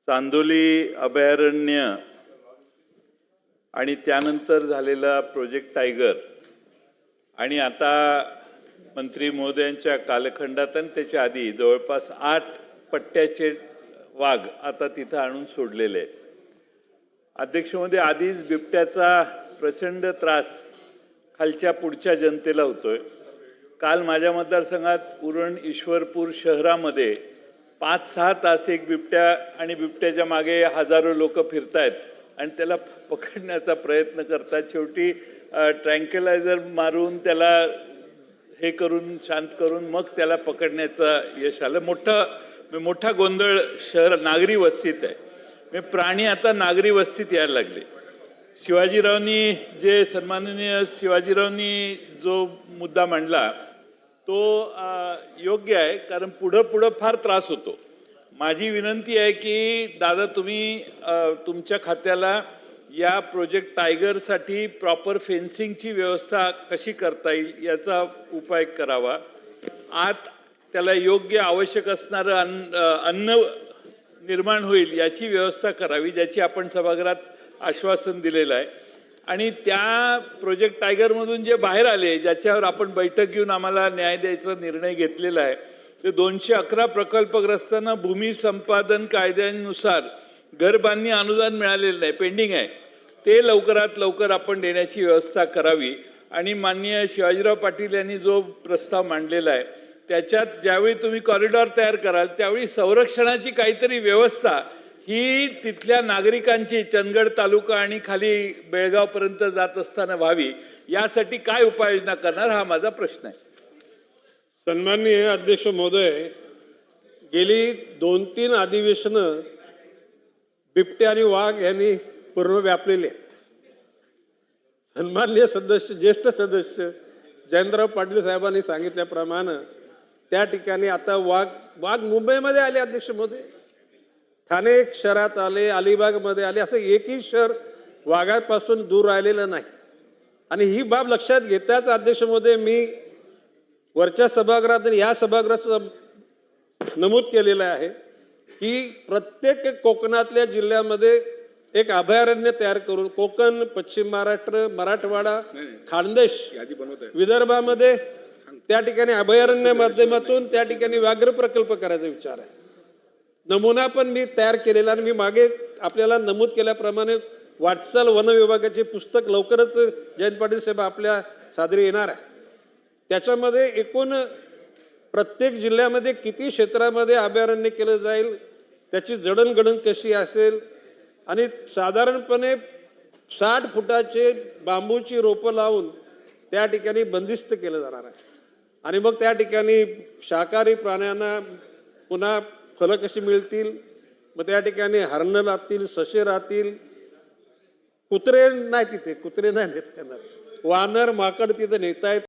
चांदोली अभयारण्य आणि त्यानंतर झालेला प्रोजेक्ट टायगर आणि आता मंत्री महोदयांच्या कालखंडात आणि त्याच्या आधी जवळपास 8 पट्ट्याचे वाघ आता तिथं आणून सोडलेले आहेत. अध्यक्ष महोदय, आधीच बिबट्याचा प्रचंड त्रास खालच्या पुढच्या जनतेला होतोय. काल माझ्या मतदारसंघात उरण ईश्वरपूर शहरामध्ये 5-6 तास एक बिबट्या आणि बिबट्याच्या मागे हजारो लोक फिरतायत आणि त्याला पकडण्याचा प्रयत्न करतात. शेवटी ट्रँक्युलायझर मारून त्याला हे करून शांत करून मग त्याला पकडण्याचं यश आलं. मोठा गोंधळ शहर नागरी वस्तीत आहे. प्राणी आता नागरी वस्तीत यायला लागले. सन्माननीय शिवाजीरावांनी जो मुद्दा मांडला तो योग्य आहे, कारण पुढं फार त्रास होतो. माझी विनंती आहे की दादा तुम्ही तुमच्या खात्याला या प्रोजेक्ट टायगरसाठी प्रॉपर फेन्सिंगची व्यवस्था कशी करता येईल याचा उपाय करावा. आत त्याला योग्य आवश्यक असणारं अन्न निर्माण होईल याची व्यवस्था करावी, ज्याची आपण सभागृहात आश्वासन दिलेलं आहे. आणि त्या प्रोजेक्ट टायगरमधून जे बाहेर आले, ज्याच्यावर आपण बैठक घेऊन आम्हाला न्याय द्यायचा निर्णय घेतलेला आहे, ते 211 प्रकल्पग्रस्तांना भूमी संपादन कायद्यानुसार घरबांधणी अनुदान मिळालेलं नाही, पेंडिंग आहे. ते लवकरात लवकर आपण देण्याची व्यवस्था करावी. आणि माननीय शिवाजीराव पाटील यांनी जो प्रस्ताव मांडलेला आहे त्याच्यात ज्यावेळी तुम्ही कॉरिडॉर तयार कराल त्यावेळी संरक्षणाची काहीतरी व्यवस्था ही तिथल्या नागरिकांची चंदगड तालुका आणि खाली बेळगावपर्यंत जात असताना व्हावी, यासाठी काय उपाययोजना करणार हा माझा प्रश्न आहे. सन्माननीय अध्यक्ष महोदय, गेली 2-3 अधिवेशनं बिबटे आणि वाघ यांनी पूर्ण व्यापलेले आहेत. सन्माननीय सदस्य, ज्येष्ठ सदस्य जयंतराव पाटील साहेबांनी सांगितल्याप्रमाणे त्या ठिकाणी आता वाघ मुंबईमध्ये आले. अध्यक्ष महोदय, ठाणे शहरात आले, अलिबागमध्ये आले, असं एकही शहर वाघापासून दूर राहिलेलं नाही. आणि ही बाब लक्षात घेताच अध्यक्ष महोदय मी वरच्या सभागृहात आणि या सभागृहात नमूद केलेलं आहे की प्रत्येक कोकणातल्या जिल्ह्यामध्ये एक अभयारण्य तयार करून कोकण, पश्चिम महाराष्ट्र, मराठवाडा, खानदेश, विदर्भामध्ये त्या ठिकाणी अभयारण्य माध्यमातून त्या ठिकाणी व्याघ्र प्रकल्प करायचा विचार आहे. नमुना पण मी तयार केलेला आणि मी मागे आपल्याला नमूद केल्याप्रमाणे वाटचाल वन विभागाचे पुस्तक लवकरच जयंत पाटील साहेब आपल्या सादरी येणार आहे. त्याच्यामध्ये एकूण प्रत्येक जिल्ह्यामध्ये किती क्षेत्रामध्ये अभयारण्य केलं जाईल, त्याची जडणघडण कशी असेल आणि साधारणपणे 60 फुटाचे बांबूची रोपं लावून त्या ठिकाणी बंदिस्त केलं जाणार आहे. आणि मग त्या ठिकाणी शाकाहारी प्राण्यांना पुन्हा फळं कशी मिळतील, मग त्या ठिकाणी हरणं राहतील, ससे राहतील, कुत्रे नाही, तिथे कुत्रे नाही नेता येणार, वानर माकड तिथे नेता येत